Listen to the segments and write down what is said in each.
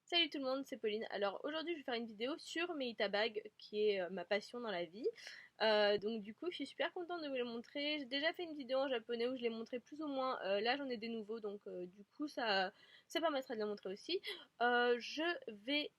Salut tout le monde, c'est Pauline. Alors aujourd'hui je vais faire une vidéo sur mes Itabag qui est ma passion dans la vie. Donc du coup je suis super contente de vous les montrer. J'ai déjà fait une vidéo en japonais où je les montrais plus ou moins. Là j'en ai des nouveaux donc du coup ça permettra de les montrer aussi. Je vais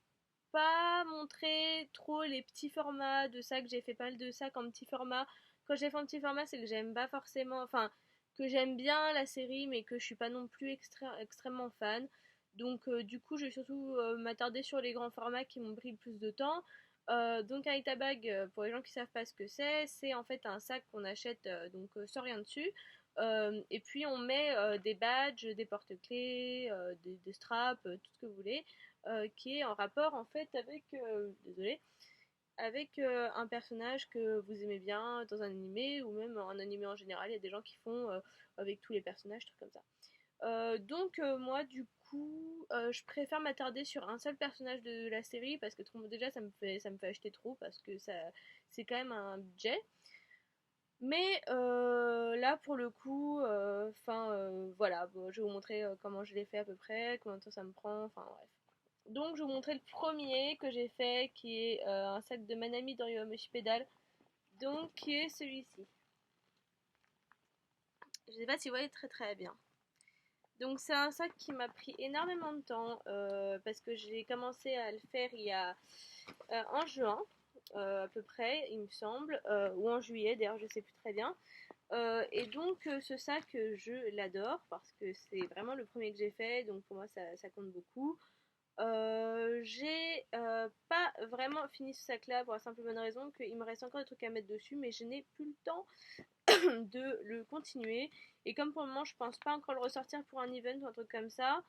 pas montrer trop les petits formats de sacs. J'ai fait pas mal de sacs en petit format. Quand j'ai fait en petit format c'est que j'aime pas forcément, enfin que j'aime bien la série mais que je suis pas non plus extrêmement fan. Donc du coup je vais surtout m'attarder sur les grands formats qui m'ont pris le plus de temps. Donc un Itabag, pour les gens qui savent pas ce que c'est en fait un sac qu'on achète sans rien dessus. Et puis on met des badges, des porte-clés, des straps, tout ce que vous voulez, qui est en rapport en fait avec, désolé, avec un personnage que vous aimez bien dans un animé ou même un animé en général. Il y a des gens qui font avec tous les personnages, trucs comme ça. Moi du coup je préfère m'attarder sur un seul personnage de la série parce que déjà ça me fait acheter trop parce que ça c'est quand même un budget. Mais là pour le coup, voilà, bon, je vais vous montrer comment je l'ai fait à peu près, combien de temps ça me prend, enfin bref. Donc je vais vous montrer le premier que j'ai fait qui est un sac de Manami dans Yowamushi Pedal, donc qui est celui-ci. Je sais pas si vous voyez très très bien. Donc c'est un sac qui m'a pris énormément de temps parce que j'ai commencé à le faire il y a en juin à peu près, il me semble, ou en juillet d'ailleurs, je sais plus très bien. Ce sac, je l'adore parce que c'est vraiment le premier que j'ai fait, donc pour moi ça compte beaucoup. J'ai pas vraiment fini ce sac là pour la simple bonne raison qu'il me reste encore des trucs à mettre dessus, mais je n'ai plus le temps de le continuer. Et comme pour le moment je pense pas encore le ressortir pour un event ou un truc comme ça,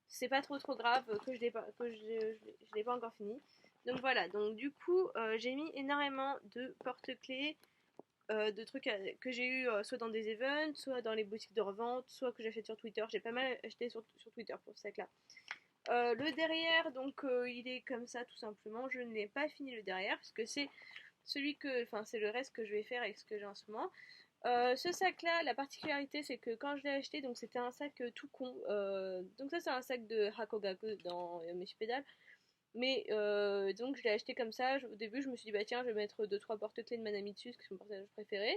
c'est pas trop grave que je l'ai pas encore fini. Donc voilà, donc du coup j'ai mis énormément de porte-clés, de trucs que j'ai eu soit dans des events, soit dans les boutiques de revente, soit que j'achète sur Twitter. J'ai pas mal acheté sur Twitter pour ce sac là. Le derrière, il est comme ça tout simplement. Je n'ai pas fini le derrière parce que c'est le reste que je vais faire avec ce que j'ai en ce moment. Ce sac-là, la particularité, c'est que quand je l'ai acheté, donc c'était un sac tout con. Donc ça, c'est un sac de Hakogaku dans Yowamushi Pedal. Mais donc je l'ai acheté comme ça. Au début, je me suis dit, bah tiens, je vais mettre deux trois porte-clés de Manami dessus, qui sont mon personnage préféré.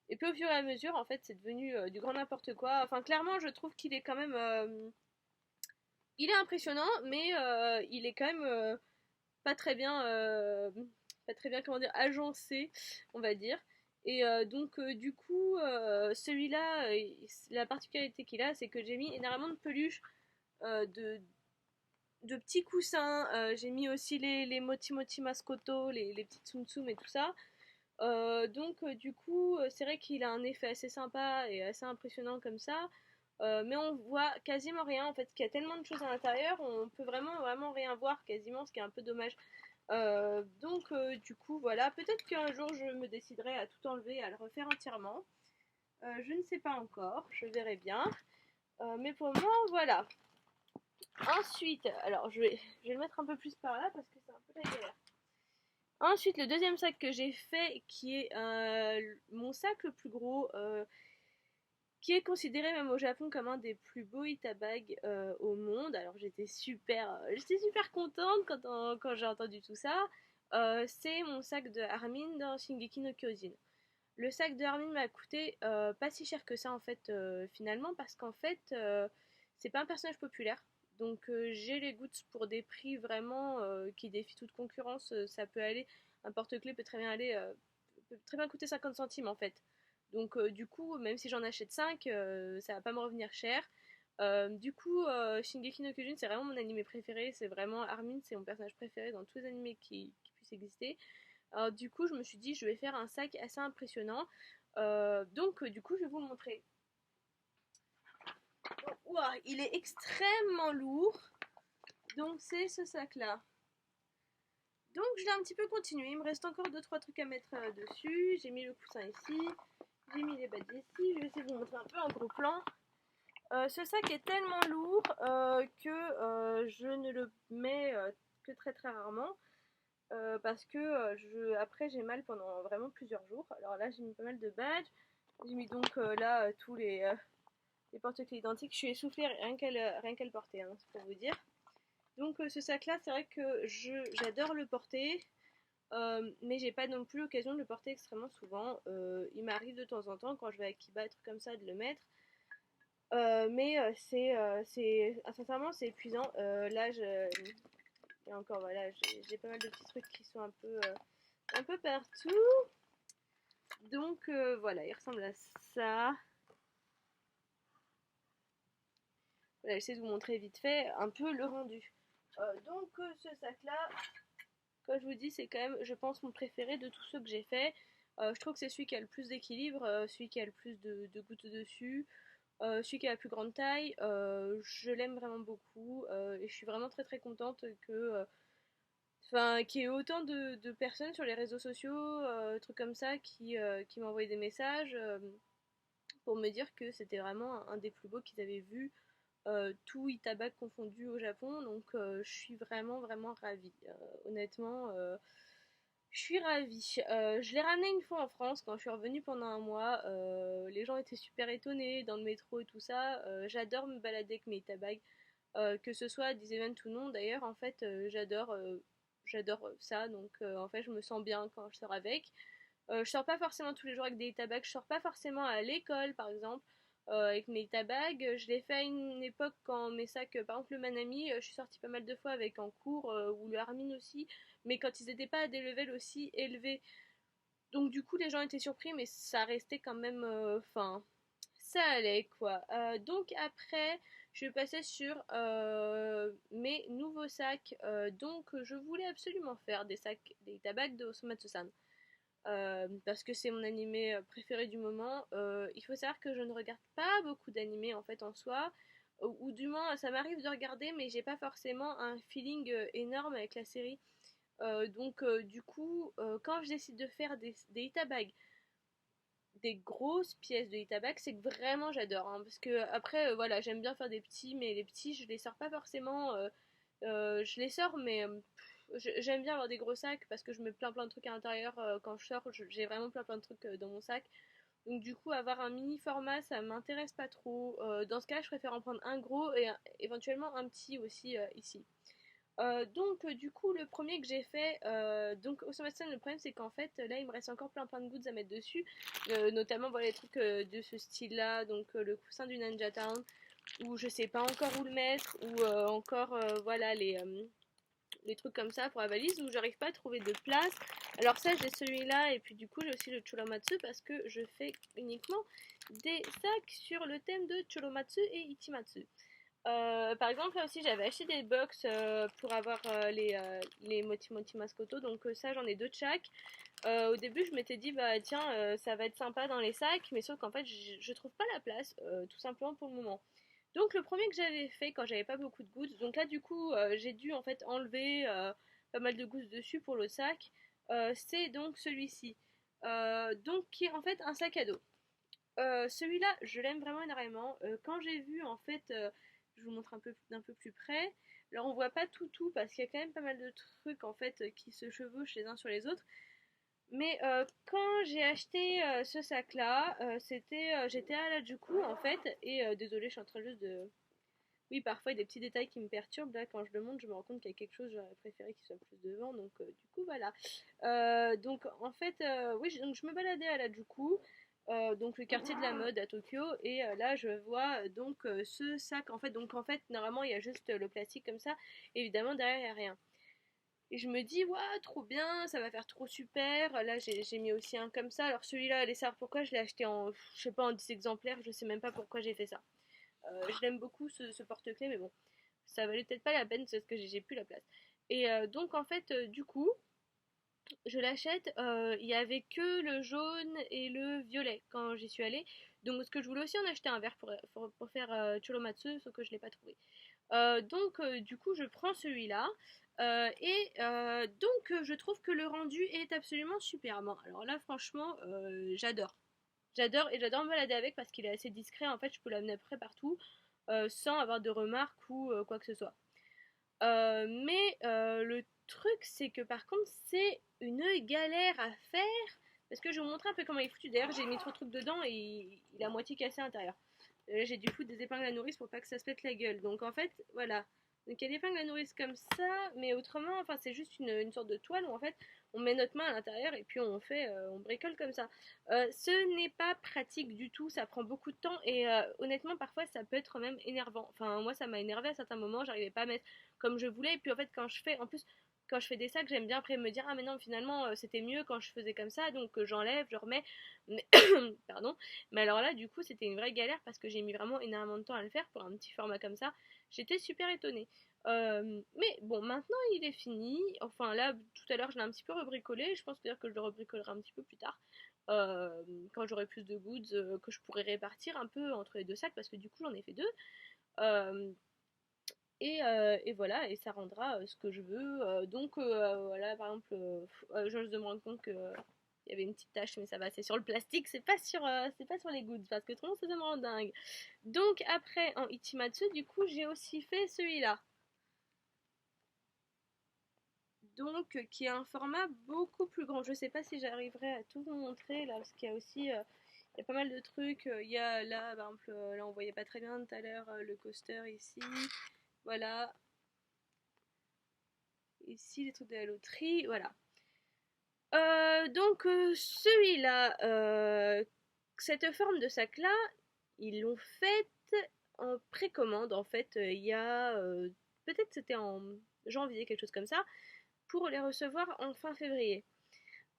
Et puis au fur et à mesure, en fait, c'est devenu du grand n'importe quoi. Enfin, clairement, je trouve qu'il est quand même, il est impressionnant, mais il est quand même pas très bien, comment dire, agencé, on va dire. Du coup, celui-là, la particularité qu'il a, c'est que j'ai mis énormément de peluches, euh, de, de petits coussins. J'ai mis aussi les Moti Moti Mascoto, les petits Tsum Tsum et tout ça. Du coup, c'est vrai qu'il a un effet assez sympa et assez impressionnant comme ça. Mais on voit quasiment rien en fait, qu'il y a tellement de choses à l'intérieur, on peut vraiment rien voir quasiment, ce qui est un peu dommage. Du coup, voilà, peut-être qu'un jour je me déciderai à tout enlever, à le refaire entièrement. Je ne sais pas encore, je verrai bien. Mais pour le moment, voilà. Ensuite, alors je vais le mettre un peu plus par là parce que c'est un peu la galère. Ensuite, le deuxième sac que j'ai fait, qui est mon sac le plus gros, qui est considéré même au Japon comme un des plus beaux Itabag au monde. Alors j'étais super contente quand j'ai entendu tout ça. C'est mon sac de Armin dans Shingeki no Kyojin. Le sac de Armin m'a coûté pas si cher que ça en fait finalement parce qu'en fait c'est pas un personnage populaire. Donc j'ai les goods pour des prix vraiment qui défient toute concurrence. Ça peut aller, un porte-clés peut très bien aller, peut très bien coûter 50 centimes en fait. Du coup, même si j'en achète 5, ça va pas me revenir cher. Shingeki no Kyojin, c'est vraiment mon animé préféré. C'est vraiment Armin, c'est mon personnage préféré dans tous les animés qui puissent exister. Alors, du coup, je me suis dit, je vais faire un sac assez impressionnant. Du coup, je vais vous le montrer. Ouah, il est extrêmement lourd. Donc, c'est ce sac-là. Donc, je l'ai un petit peu continué. Il me reste encore 2-3 trucs à mettre dessus. J'ai mis le coussin ici. J'ai mis les badges ici. Je vais essayer de vous montrer un peu en gros plan. Ce sac est tellement lourd que je ne le mets que très rarement. Parce que après j'ai mal pendant vraiment plusieurs jours. Alors là j'ai mis pas mal de badges. J'ai mis là tous les porte-clés identiques. Je suis essoufflée rien qu'à le porter, hein, c'est pour vous dire. Donc ce sac-là, c'est vrai que j'adore le porter, mais j'ai pas non plus l'occasion de le porter extrêmement souvent. Il m'arrive de temps en temps quand je vais à Kiba, un truc comme ça, de le mettre. Mais sincèrement, c'est épuisant. Là, et encore, voilà, j'ai pas mal de petits trucs qui sont un peu partout. Donc voilà, il ressemble à ça. Voilà, j'essaie de vous montrer vite fait un peu le rendu. Ce sac-là, comme je vous dis, c'est quand même, je pense, mon préféré de tous ceux que j'ai fait. Je trouve que c'est celui qui a le plus d'équilibre, celui qui a le plus de gouttes dessus, celui qui a la plus grande taille. Je l'aime vraiment beaucoup et je suis vraiment très très contente qu'il y ait autant de personnes sur les réseaux sociaux, trucs comme ça, qui m'envoyaient des messages pour me dire que c'était vraiment un des plus beaux qu'ils avaient vu, tout Itabak confondu au Japon. Donc je suis vraiment vraiment ravie. Honnêtement, je suis ravie. Je l'ai ramené une fois en France quand je suis revenue pendant un mois. Les gens étaient super étonnés dans le métro et tout ça. J'adore me balader avec mes Itabag, que ce soit à des events ou non. D'ailleurs, en fait, j'adore ça. Donc en fait, je me sens bien quand je sors avec. Je sors pas forcément tous les jours avec des tabacs, je sors pas forcément à l'école par exemple avec mes tabacs. Je l'ai fait à une époque quand mes sacs, par exemple le Manami, je suis sortie pas mal de fois avec en cours, ou le Armin aussi, mais quand ils étaient pas à des levels aussi élevés. Donc du coup les gens étaient surpris, mais ça restait quand même, ça allait quoi. Donc après, je passais sur mes nouveaux sacs. Donc je voulais absolument faire des sacs, des tabacs de Osomatsu-san. Parce que c'est mon animé préféré du moment. Il faut savoir que je ne regarde pas beaucoup d'animés en fait en soi, ou du moins ça m'arrive de regarder, mais j'ai pas forcément un feeling énorme avec la série. Du coup, quand je décide de faire des Itabag, des grosses pièces de Itabag, c'est que vraiment j'adore, hein, parce que après, voilà, j'aime bien faire des petits, mais les petits, je les sors pas forcément. Je les sors, mais j'aime bien avoir des gros sacs parce que je mets plein de trucs à l'intérieur quand je sors. J'ai vraiment plein de trucs dans mon sac. Donc du coup, avoir un mini format, ça m'intéresse pas trop. Dans ce cas, je préfère en prendre un gros et éventuellement un petit aussi ici. Du coup, le premier que j'ai fait, donc au Somatsu, le problème c'est qu'en fait, là il me reste encore plein de gouttes à mettre dessus, notamment voilà, les trucs de ce style-là, donc le coussin du Ninja Town, où je sais pas encore où le mettre, ou encore voilà les trucs comme ça pour la valise, où j'arrive pas à trouver de place. Alors ça j'ai celui-là, et puis du coup j'ai aussi le Choromatsu parce que je fais uniquement des sacs sur le thème de Choromatsu et Ichimatsu. Par exemple, là aussi, j'avais acheté des box pour avoir les Moti Moti Mascoto. Donc, ça, j'en ai deux de chaque. Au début, je m'étais dit, bah tiens, ça va être sympa dans les sacs. Mais sauf qu'en fait, je trouve pas la place, tout simplement pour le moment. Donc, le premier que j'avais fait quand j'avais pas beaucoup de gouttes. Donc, là, du coup, j'ai dû en fait enlever pas mal de gouttes dessus pour le sac. C'est donc celui-ci. Donc, qui est en fait un sac à dos. Celui-là, je l'aime vraiment énormément. Quand j'ai vu, en fait, je vous montre un peu d'un peu plus près. Alors, on voit pas tout parce qu'il y a quand même pas mal de trucs en fait qui se chevauchent les uns sur les autres. Mais quand j'ai acheté ce sac-là, j'étais à la Juku en fait. Et désolée, je suis en train juste de. Oui, parfois il y a des petits détails qui me perturbent. Là, quand je le montre, je me rends compte qu'il y a quelque chose, j'aurais préféré qu'il soit plus devant. Donc, du coup, voilà. Oui, donc je me baladais à la Juku, donc le quartier de la mode à Tokyo, et là je vois ce sac en fait. Donc en fait, normalement il y a juste le plastique comme ça, évidemment derrière il n'y a rien. Et je me dis, waouh, trop bien, ça va faire trop super. Là j'ai mis aussi un comme ça. Alors celui-là, allez savoir pourquoi je l'ai acheté en, je sais pas, en 10 exemplaires, je sais même pas pourquoi j'ai fait ça. Je l'aime beaucoup ce porte-clés, mais bon, ça valait peut-être pas la peine parce que j'ai plus la place. Et du coup, je l'achète. Il y avait que le jaune et le violet quand j'y suis allée. Donc, ce que je voulais aussi en acheter un vert pour faire Cholomatsu, sauf que je ne l'ai pas trouvé. Du coup, je prends celui-là. Je trouve que le rendu est absolument superbe. Alors là, franchement, j'adore. J'adore et j'adore me balader avec parce qu'il est assez discret. En fait, je peux l'amener à peu près partout sans avoir de remarques ou quoi que ce soit. Le truc, c'est que par contre, c'est une galère à faire. Parce que je vais vous montrer un peu comment il est foutu. D'ailleurs, j'ai mis trop de trucs dedans et il est à moitié cassé à l'intérieur. J'ai dû foutre des épingles à nourrice pour pas que ça se pète la gueule. Donc en fait, voilà. Donc il y a des fins que la nourrice comme ça, mais autrement, enfin c'est juste une sorte de toile où en fait on met notre main à l'intérieur et puis on bricole comme ça. Ce n'est pas pratique du tout, ça prend beaucoup de temps et honnêtement parfois ça peut être même énervant. Enfin moi ça m'a énervé à certains moments, j'arrivais pas à mettre comme je voulais et puis en fait en plus quand je fais des sacs j'aime bien après me dire ah mais non finalement c'était mieux quand je faisais comme ça donc j'enlève, je remets, mais pardon. Mais alors là du coup c'était une vraie galère parce que j'ai mis vraiment énormément de temps à le faire pour un petit format comme ça. J'étais super étonnée. Mais bon, maintenant il est fini. Enfin là, tout à l'heure, je l'ai un petit peu rebricolé. Je pense d'ailleurs que je le rebricolerai un petit peu plus tard. euh, Quand j'aurai plus de goods que je pourrai répartir un peu entre les deux sacs parce que du coup j'en ai fait deux. Euh, et voilà, et ça rendra ce que je veux. Voilà, par exemple, je viens de me rendre compte que il y avait une petite tache, mais ça va, c'est sur le plastique, c'est pas sur les goods, parce que trop ça me rend dingue. Donc après, en Ichimatsu, du coup, j'ai aussi fait celui-là. Donc qui est un format beaucoup plus grand. Je sais pas si j'arriverai à tout vous montrer là, parce qu'il y a aussi il y a pas mal de trucs. Il y a là, par exemple, là on voyait pas très bien tout à l'heure le coaster ici. Voilà, ici les trucs de la loterie, voilà. Celui-là, cette forme de sac là, ils l'ont faite en précommande en fait. Il y a peut-être c'était en janvier quelque chose comme ça pour les recevoir en fin février.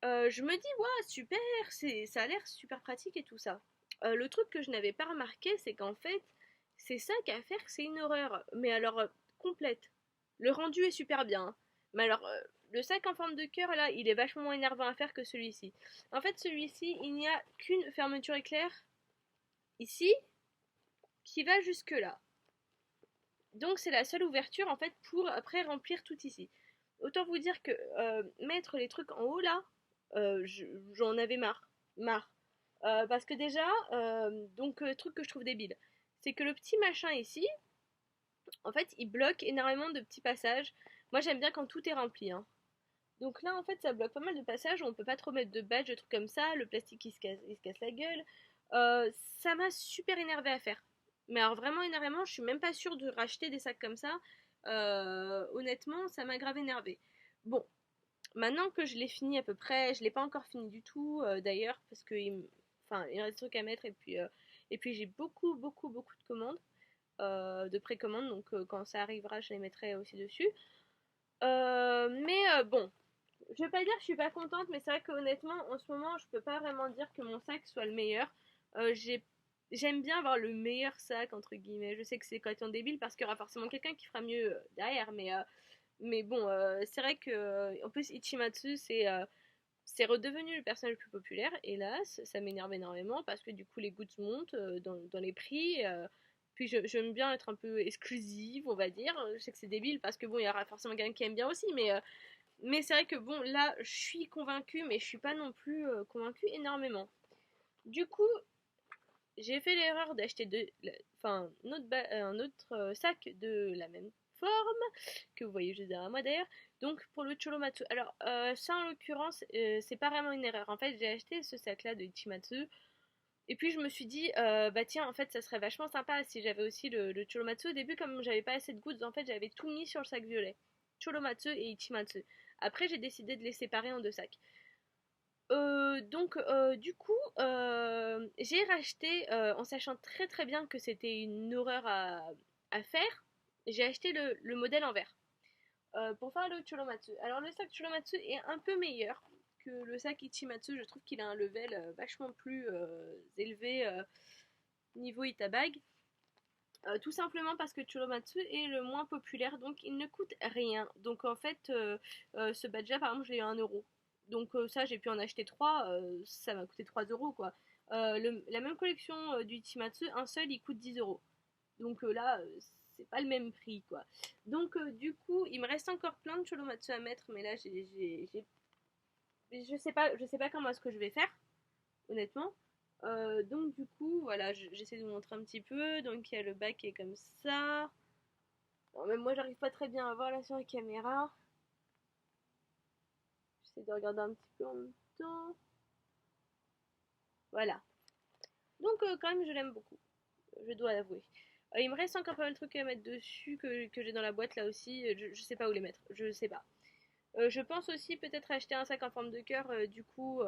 Je me dis, ouais, super, ça a l'air super pratique et tout ça. Le truc que je n'avais pas remarqué, c'est qu'en fait, ces sacs à faire, c'est une horreur. Mais alors, complète. Le rendu est super bien, hein. Mais alors, le sac en forme de cœur, là, il est vachement moins énervant à faire que celui-ci. En fait, celui-ci, il n'y a qu'une fermeture éclair ici qui va jusque là. Donc, c'est la seule ouverture, en fait, pour après remplir tout ici. Autant vous dire que mettre les trucs en haut là, j'en avais marre. Parce que déjà, truc que je trouve débile, c'est que le petit machin ici, en fait, il bloque énormément de petits passages. Moi, j'aime bien quand tout est rempli, hein. Donc là, en fait, ça bloque pas mal de passages. On peut pas trop mettre de badge, de trucs comme ça. Le plastique, il se casse la gueule. Ça m'a super énervé à faire. Mais alors vraiment énormément, je suis même pas sûre de racheter des sacs comme ça. Honnêtement, ça m'a grave énervé. Bon, maintenant que je l'ai fini à peu près, je l'ai pas encore fini du tout d'ailleurs parce que enfin, il reste des trucs à mettre et puis j'ai beaucoup de commandes, de précommandes, donc quand ça arrivera, je les mettrai aussi dessus. Bon, je vais pas dire que je suis pas contente, mais c'est vrai que honnêtement, en ce moment, je peux pas vraiment dire que mon sac soit le meilleur. J'aime bien avoir le meilleur sac entre guillemets. Je sais que c'est complètement débile parce qu'il y aura forcément quelqu'un qui fera mieux derrière, mais bon, c'est vrai que en plus Ichimatsu c'est redevenu le personnage le plus populaire. Hélas, ça m'énerve énormément parce que du coup les goods montent dans les prix. Puis j'aime bien être un peu exclusive, on va dire. Je sais que c'est débile parce que bon, il y aura forcément quelqu'un qui aime bien aussi, mais c'est vrai que bon, là, je suis convaincue, mais je suis pas non plus convaincue énormément. Du coup, j'ai fait l'erreur d'acheter enfin, un autre sac de la même forme, que vous voyez juste derrière moi d'ailleurs, donc pour le Cholomatsu. Alors, ça en l'occurrence, c'est pas vraiment une erreur. En fait, j'ai acheté ce sac-là de Ichimatsu, et puis je me suis dit, bah tiens, en fait, ça serait vachement sympa si j'avais aussi le Cholomatsu. Au début, comme j'avais pas assez de goods, en fait, j'avais tout mis sur le sac violet. Cholomatsu et Ichimatsu. Après, j'ai décidé de les séparer en deux sacs. Du coup, j'ai racheté, en sachant très bien que c'était une horreur à faire, j'ai acheté le modèle en verre pour faire le Cholomatsu. Alors le sac Cholomatsu est un peu meilleur que le sac Ichimatsu, je trouve qu'il a un level vachement plus élevé niveau Itabag. Tout simplement parce que Cholomatsu est le moins populaire, donc il ne coûte rien. Donc en fait, ce badge-là, par exemple, je l'ai eu à 1€. Donc ça, j'ai pu en acheter 3, ça m'a coûté 3€ quoi. La même collection du Ichimatsu, un seul, il coûte 10€. Donc là, c'est pas le même prix quoi. Donc du coup, il me reste encore plein de Cholomatsu à mettre, mais là, je sais pas comment est-ce que je vais faire honnêtement. Donc du coup, voilà, j'essaie de vous montrer un petit peu. Donc il y a le bas qui est comme ça. Bon, même moi, j'arrive pas très bien à voir là sur la caméra. J'essaie de regarder un petit peu en même temps. Voilà. Donc quand même, je l'aime beaucoup. Je dois l'avouer. Il me reste encore pas mal de trucs à mettre dessus que j'ai dans la boîte là aussi. Je sais pas où les mettre, je sais pas. Je pense aussi peut-être acheter un sac en forme de cœur, du coup,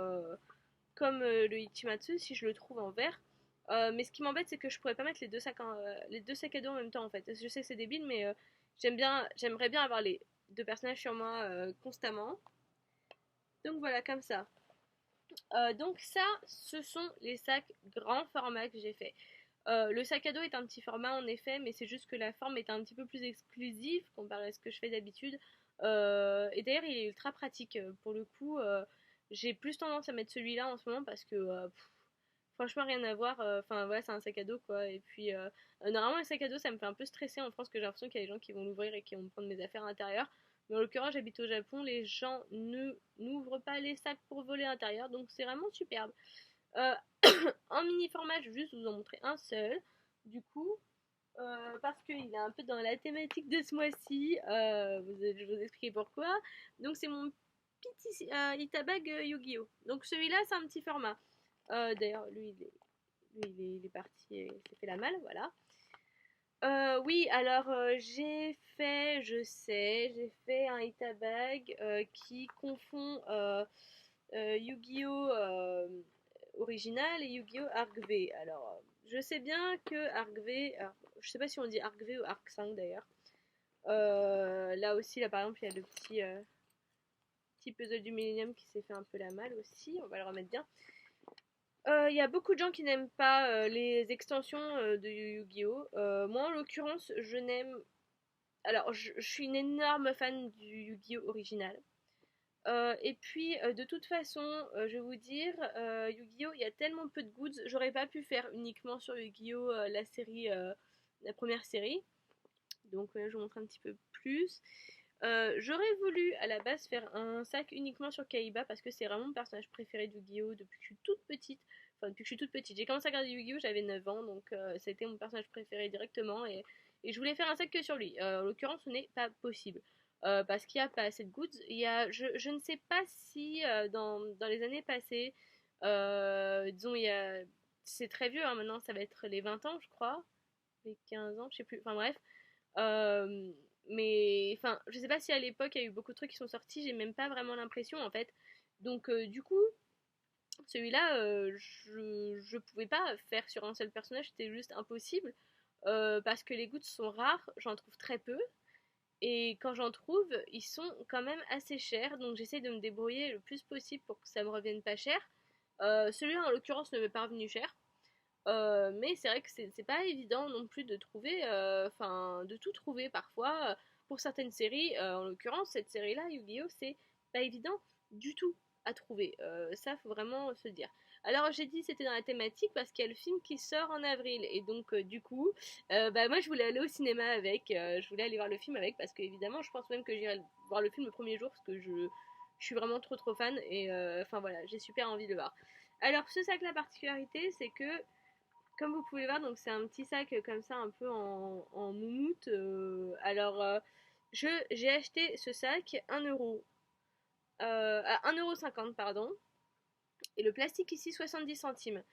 comme le Ichimatsu, si je le trouve en verre. Mais ce qui m'embête, c'est que je pourrais pas mettre les deux sacs à dos en même temps en fait. Je sais que c'est débile, mais j'aimerais bien avoir les deux personnages sur moi constamment. Donc voilà, comme ça. Donc ça, ce sont les sacs grand format que j'ai fait. Le sac à dos est un petit format en effet, mais c'est juste que la forme est un petit peu plus exclusive comparé à ce que je fais d'habitude. Et d'ailleurs, il est ultra pratique. Pour le coup, j'ai plus tendance à mettre celui-là en ce moment parce que franchement, rien à voir. Enfin, voilà, c'est un sac à dos quoi. Et puis, normalement, un sac à dos, ça me fait un peu stresser en France que j'ai l'impression qu'il y a des gens qui vont l'ouvrir et qui vont me prendre mes affaires à l'intérieur. Mais en l'occurrence, j'habite au Japon, les gens ne n'ouvrent pas les sacs pour voler à l'intérieur, donc c'est vraiment superbe. Euh, en mini format, je vais juste vous en montrer un seul, du coup, parce qu'il est un peu dans la thématique de ce mois-ci. Je vais vous expliquer pourquoi. Donc c'est mon petit Itabag Yu-Gi-Oh! Donc celui-là, c'est un petit format. D'ailleurs, il est parti et s'est fait la malle, voilà. Oui, alors j'ai fait un Itabag qui confond Yu-Gi-Oh! Original et Yu-Gi-Oh! Arc V. Alors, je sais bien que Arc V, alors, je sais pas si on dit Arc V ou Arc 5 d'ailleurs. Là aussi, là par exemple, il y a le petit puzzle du Millennium qui s'est fait un peu la malle aussi. On va le remettre bien. Il y a beaucoup de gens qui n'aiment pas les extensions de Yu-Gi-Oh! Moi, en l'occurrence, je n'aime. Alors, je suis une énorme fan du Yu-Gi-Oh! Original. Et puis, de toute façon, je vais vous dire, Yu-Gi-Oh! Il y a tellement peu de goods, j'aurais pas pu faire uniquement sur Yu-Gi-Oh! La série, la première série. Donc, je vous montre un petit peu plus. J'aurais voulu à la base faire un sac uniquement sur Kaiba parce que c'est vraiment mon personnage préféré de Yu-Gi-Oh! Depuis que je suis toute petite. Enfin, depuis que je suis toute petite. J'ai commencé à regarder Yu-Gi-Oh! J'avais 9 ans, donc c'était mon personnage préféré directement. Et je voulais faire un sac que sur lui. En l'occurrence, ce n'est pas possible. Parce qu'il n'y a pas assez de goods. Je ne sais pas si dans les années passées, disons, c'est très vieux hein, maintenant, ça va être les 20 ans, je crois. Les 15 ans, je sais plus. Enfin bref. Euh, mais enfin, je sais pas si à l'époque il y a eu beaucoup de trucs qui sont sortis, j'ai même pas vraiment l'impression en fait. Donc du coup, celui-là, je pouvais pas faire sur un seul personnage, c'était juste impossible. Parce que les gouttes sont rares, j'en trouve très peu. Et quand j'en trouve, ils sont quand même assez chers, donc j'essaie de me débrouiller le plus possible pour que ça me revienne pas cher. Celui-là en l'occurrence ne m'est pas revenu cher. Mais c'est vrai que c'est pas évident non plus de trouver, enfin de tout trouver parfois pour certaines séries. En l'occurrence, cette série-là, Yu-Gi-Oh, c'est pas évident du tout à trouver. Ça, faut vraiment se dire. Alors j'ai dit c'était dans la thématique parce qu'il y a le film qui sort en avril et donc du coup, bah moi je voulais aller au cinéma avec, je voulais aller voir le film avec parce que évidemment je pense même que j'irai voir le film le premier jour parce que je suis vraiment trop fan et enfin voilà j'ai super envie de le voir. Alors ce sac la particularité c'est que comme vous pouvez voir, donc c'est un petit sac comme ça, un peu en moumoute. Alors, j'ai acheté ce sac 1 euro, à 1,50 € pardon. Et le plastique ici 70 centimes.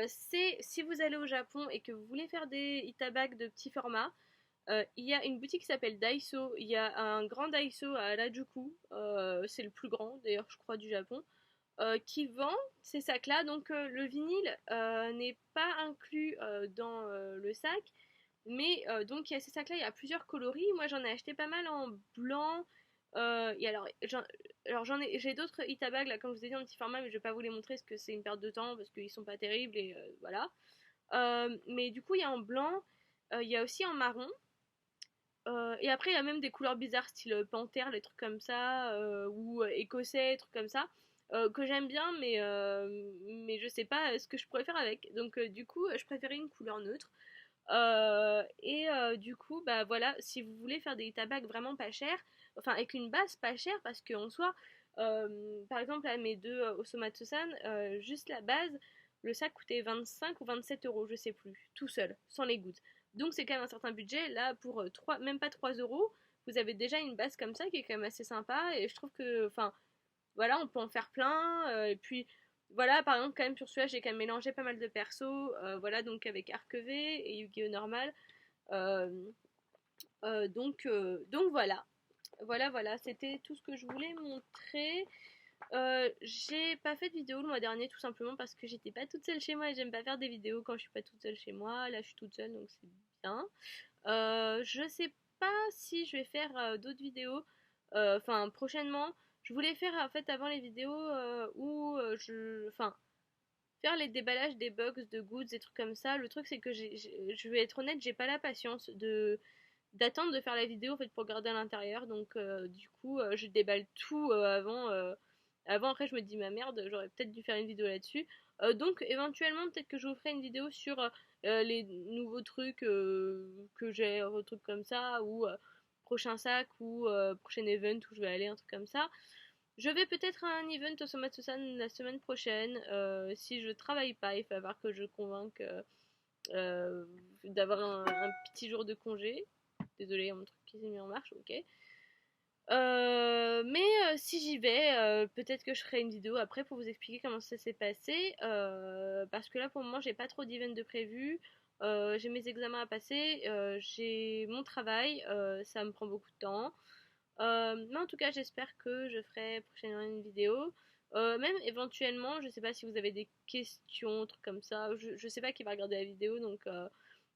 C'est si vous allez au Japon et que vous voulez faire des itabags de petit format, il y a une boutique qui s'appelle Daiso. Il y a un grand Daiso à Harajuku. C'est le plus grand d'ailleurs, je crois, du Japon. Qui vend ces sacs-là. Donc le vinyle n'est pas inclus dans le sac. Mais donc il y a ces sacs-là, il y a plusieurs coloris. Moi j'en ai acheté pas mal en blanc. Et alors j'ai d'autres Itabag là, comme je vous ai dit, en petit format, mais je vais pas vous les montrer parce que c'est une perte de temps, parce qu'ils sont pas terribles et voilà. Mais du coup il y a en blanc, il y a aussi en marron. Et après il y a même des couleurs bizarres style panthère, les trucs comme ça, ou écossais, trucs comme ça. Que j'aime bien, mais je sais pas ce que je pourrais faire avec. Donc, du coup, je préférais une couleur neutre. Du coup, bah voilà, si vous voulez faire des tabacs vraiment pas chers, enfin avec une base pas chère, parce qu'en soi, par exemple, à mes deux Osomatsu-san, juste la base, le sac coûtait 25 ou 27 euros, je sais plus, tout seul, sans les gouttes. Donc c'est quand même un certain budget. Là, pour 3, même pas 3 euros, vous avez déjà une base comme ça qui est quand même assez sympa. Et je trouve que, enfin, voilà, on peut en faire plein. Et puis, voilà, par exemple, quand même, sur celui-là, j'ai quand même mélangé pas mal de persos. Voilà, donc avec Arc V et Yu-Gi-Oh! Normal. Euh, donc voilà. Voilà, c'était tout ce que je voulais montrer. J'ai pas fait de vidéo le mois dernier tout simplement parce que j'étais pas toute seule chez moi et j'aime pas faire des vidéos quand je suis pas toute seule chez moi. Là, je suis toute seule donc c'est bien. Je sais pas si je vais faire d'autres vidéos, enfin prochainement. Je voulais faire en fait avant les vidéos où enfin, faire les déballages des bugs, de goods, des trucs comme ça. Le truc c'est que je vais être honnête, j'ai pas la patience de d'attendre de faire la vidéo en fait pour garder à l'intérieur. Donc du coup, je déballe tout avant. Après, je me dis ma merde, j'aurais peut-être dû faire une vidéo là-dessus. Donc éventuellement, peut-être que je vous ferai une vidéo sur les nouveaux trucs que j'ai, un truc comme ça, ou prochain sac, ou prochain event où je vais aller, un truc comme ça. Je vais peut-être à un event au Somatosan la semaine prochaine. Si je travaille pas, il va falloir que je convainque d'avoir un petit jour de congé. Désolée, mon truc qui s'est mis en marche, ok. Mais si j'y vais, peut-être que je ferai une vidéo après pour vous expliquer comment ça s'est passé. Parce que là, pour le moment, j'ai pas trop d'events de prévu. J'ai mes examens à passer, j'ai mon travail, ça me prend beaucoup de temps. Mais en tout cas, j'espère que je ferai prochainement une vidéo. Même éventuellement, je sais pas si vous avez des questions, trucs comme ça. Je sais pas qui va regarder la vidéo, donc.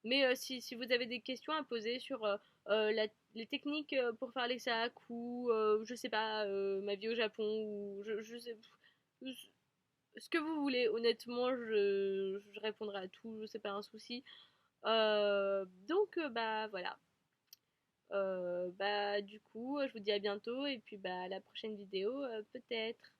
Mais si vous avez des questions à poser sur les techniques pour faire les sacs ou je sais pas, ma vie au Japon ou je sais ce que vous voulez. Honnêtement, je répondrai à tout, c'est pas un souci. Donc bah voilà. Bah du coup, je vous dis à bientôt et puis bah à la prochaine vidéo peut-être.